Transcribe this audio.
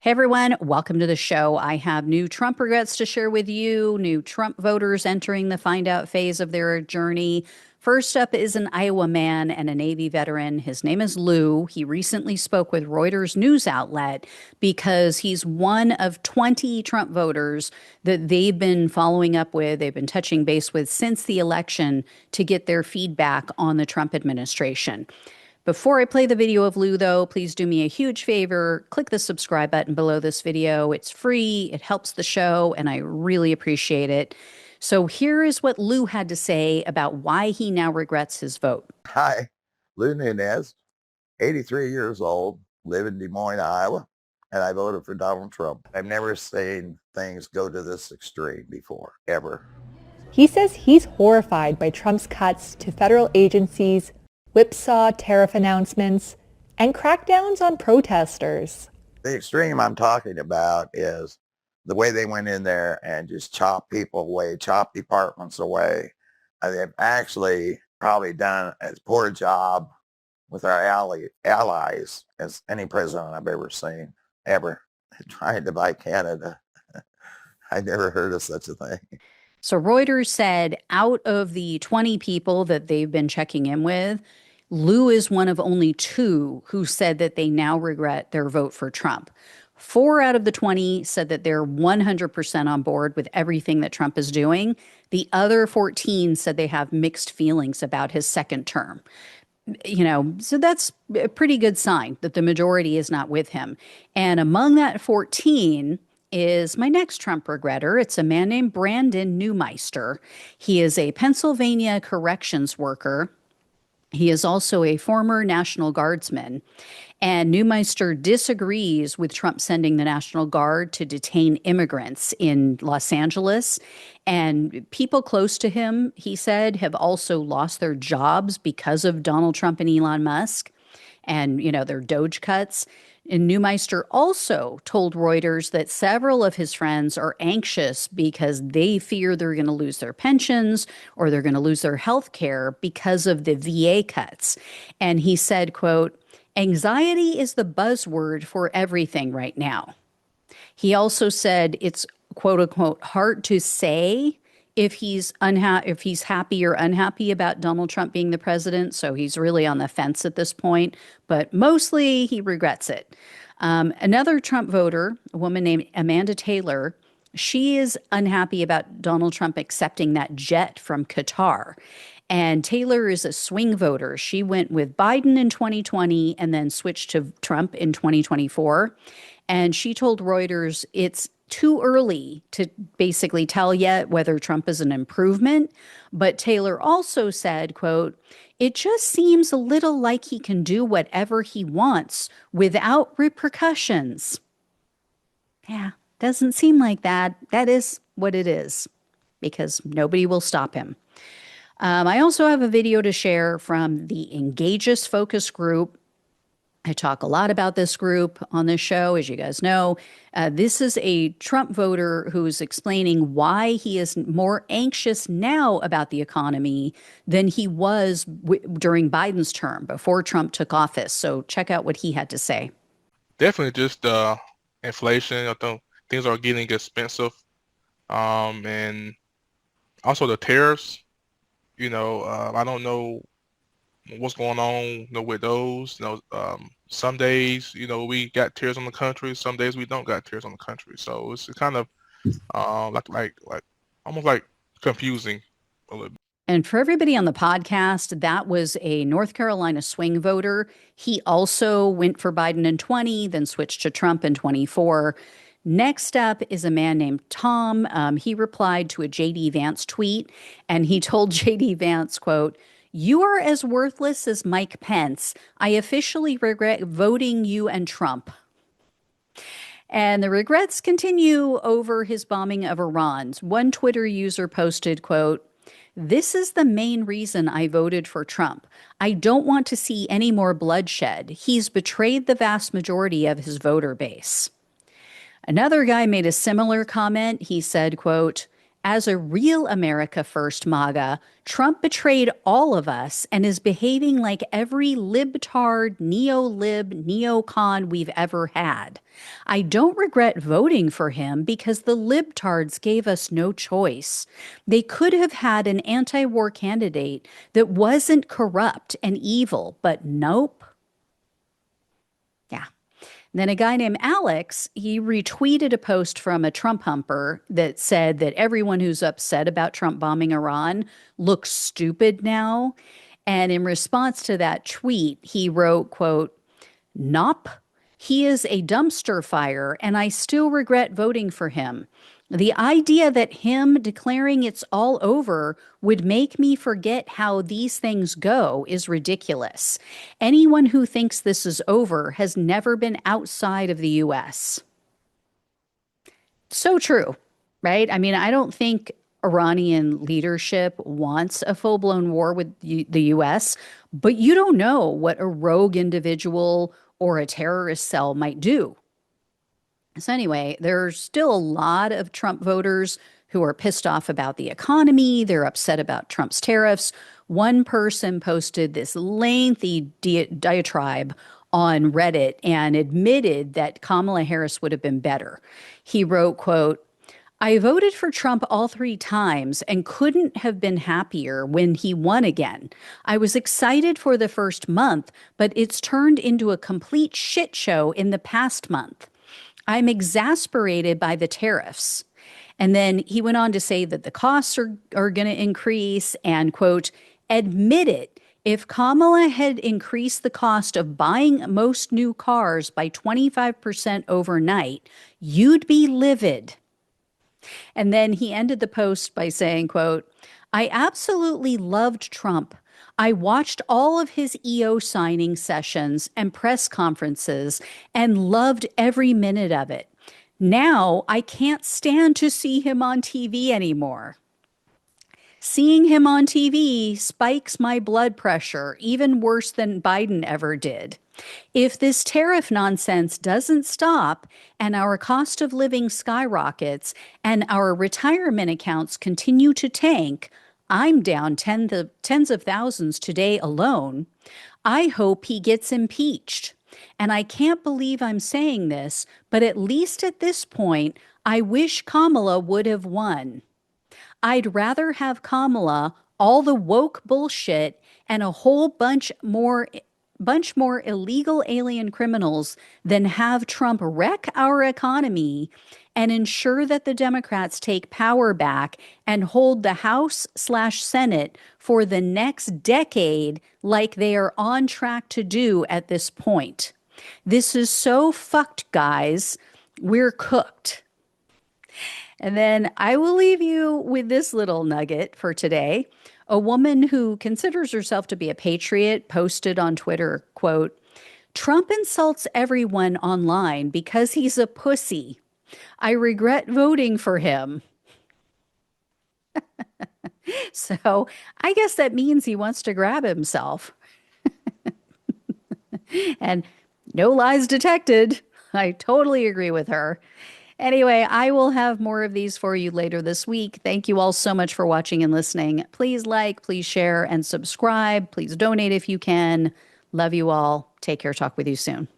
Hey everyone, welcome to the show. I have new Trump regrets to share with you, new Trump voters entering the find out phase of their journey. First up is an Iowa man and a Navy veteran. His name is Lou. He recently spoke with Reuters news outlet because he's one of 20 Trump voters that they've been following up with, they've been touching base with since the election to get their feedback on the Trump administration. Before I play the video of Lou, though, please do me a huge favor. Click the subscribe button below this video. It's free, it helps the show, and I really appreciate it. So here is what Lou had to say about why he now regrets his vote. Hi, Lou Nunez, 83 years old, live in Des Moines, Iowa, and I voted for Donald Trump. I've never seen things go to this extreme before, ever. He says he's horrified by Trump's cuts to federal agencies, whipsaw tariff announcements, and crackdowns on protesters. The extreme I'm talking about is the way they went in there and just chopped people away, chopped departments away. They've actually probably done as poor a job with our allies as any president I've ever seen, ever. Trying to divide Canada. I never heard of such a thing. So Reuters said out of the 20 people that they've been checking in with, Lou is one of only 2 who said that they now regret their vote for Trump. 4 out of the 20 said that they're 100% on board with everything that Trump is doing. The other 14 said they have mixed feelings about his second term. So that's a pretty good sign that the majority is not with him. And among that 14 is my next Trump regretter. It's a man named Brandon Neumeister. He is a Pennsylvania corrections worker. He is also a former National Guardsman. And Neumeister disagrees with Trump sending the National Guard to detain immigrants in Los Angeles. And people close to him, he said, have also lost their jobs because of Donald Trump and Elon Musk and, their Doge cuts. And Neumeister also told Reuters that several of his friends are anxious because they fear they're going to lose their pensions or they're going to lose their health care because of the VA cuts. And he said, quote, "Anxiety is the buzzword for everything right now." He also said it's, quote unquote, hard to say if he's happy or unhappy about Donald Trump being the president. So he's really on the fence at this point, but mostly he regrets it. Another Trump voter, a woman named Amanda Taylor, she is unhappy about Donald Trump accepting that jet from Qatar. And Taylor is a swing voter. She went with Biden in 2020 and then switched to Trump in 2024. And she told Reuters it's too early to basically tell yet whether Trump is an improvement. But Taylor also said, quote, "It just seems a little like he can do whatever he wants without repercussions." Yeah, doesn't seem like that. That is what it is, because nobody will stop him. I also have a video to share from the Engageus focus group. I talk a lot about this group on this show, as you guys know. This is a Trump voter who's explaining why he is more anxious now about the economy than he was during Biden's term, before Trump took office. So check out what he had to say. Definitely just inflation. I think things are getting expensive. And also the tariffs. I don't know what's going on, with those. Some days, we got tears on the country. Some days we don't got tears on the country. So it's kind of like almost like confusing a little bit. And for everybody on the podcast, that was a North Carolina swing voter. He also went for Biden in 20, then switched to Trump in 24. Next up is a man named Tom. He replied to a J.D. Vance tweet, and he told J.D. Vance, quote, "You are as worthless as Mike Pence. I officially regret voting you and Trump." And the regrets continue over his bombing of Iran. One Twitter user posted, quote, "This is the main reason I voted for Trump. I don't want to see any more bloodshed. He's betrayed the vast majority of his voter base." Another guy made a similar comment. He said, quote, As a real America First MAGA, Trump betrayed all of us and is behaving like every libtard, neo-lib, neocon we've ever had. I don't regret voting for him because the libtards gave us no choice. They could have had an anti-war candidate that wasn't corrupt and evil, but nope. Yeah. Then a guy named Alex, he retweeted a post from a Trump humper that said that everyone who's upset about Trump bombing Iran looks stupid now. And in response to that tweet, he wrote, quote, "Nop, he is a dumpster fire, and I still regret voting for him. The idea that him declaring it's all over would make me forget how these things go is ridiculous. Anyone who thinks this is over has never been outside of the US." So true, right? I mean, I don't think Iranian leadership wants a full-blown war with the US, but you don't know what a rogue individual or a terrorist cell might do. So anyway, there's still a lot of Trump voters who are pissed off about the economy. They're upset about Trump's tariffs. One person posted this lengthy diatribe on Reddit and admitted that Kamala Harris would have been better. He wrote, quote, "I voted for Trump all 3 times and couldn't have been happier when he won again. I was excited for the first month, but it's turned into a complete shit show in the past month. I'm exasperated by the tariffs." And then he went on to say that the costs are going to increase and, quote, "Admit it. If Kamala had increased the cost of buying most new cars by 25% overnight, you'd be livid." And then he ended the post by saying, quote, "I absolutely loved Trump. I watched all of his EO signing sessions and press conferences and loved every minute of it. Now I can't stand to see him on TV anymore. Seeing him on TV spikes my blood pressure even worse than Biden ever did. If this tariff nonsense doesn't stop and our cost of living skyrockets and our retirement accounts continue to tank, I'm down tens of thousands today alone. I hope he gets impeached. And I can't believe I'm saying this, but at least at this point, I wish Kamala would have won. I'd rather have Kamala, all the woke bullshit, and a whole bunch more illegal alien criminals than have Trump wreck our economy and ensure that the Democrats take power back and hold the House/Senate for the next decade like they are on track to do at this point. This is so fucked, guys. We're cooked." And then I will leave you with this little nugget for today. A woman who considers herself to be a patriot posted on Twitter, quote, "Trump insults everyone online because he's a pussy. I regret voting for him." So I guess that means he wants to grab himself. And no lies detected. I totally agree with her. Anyway, I will have more of these for you later this week. Thank you all so much for watching and listening. Please like, please share, and subscribe. Please donate if you can. Love you all. Take care. Talk with you soon.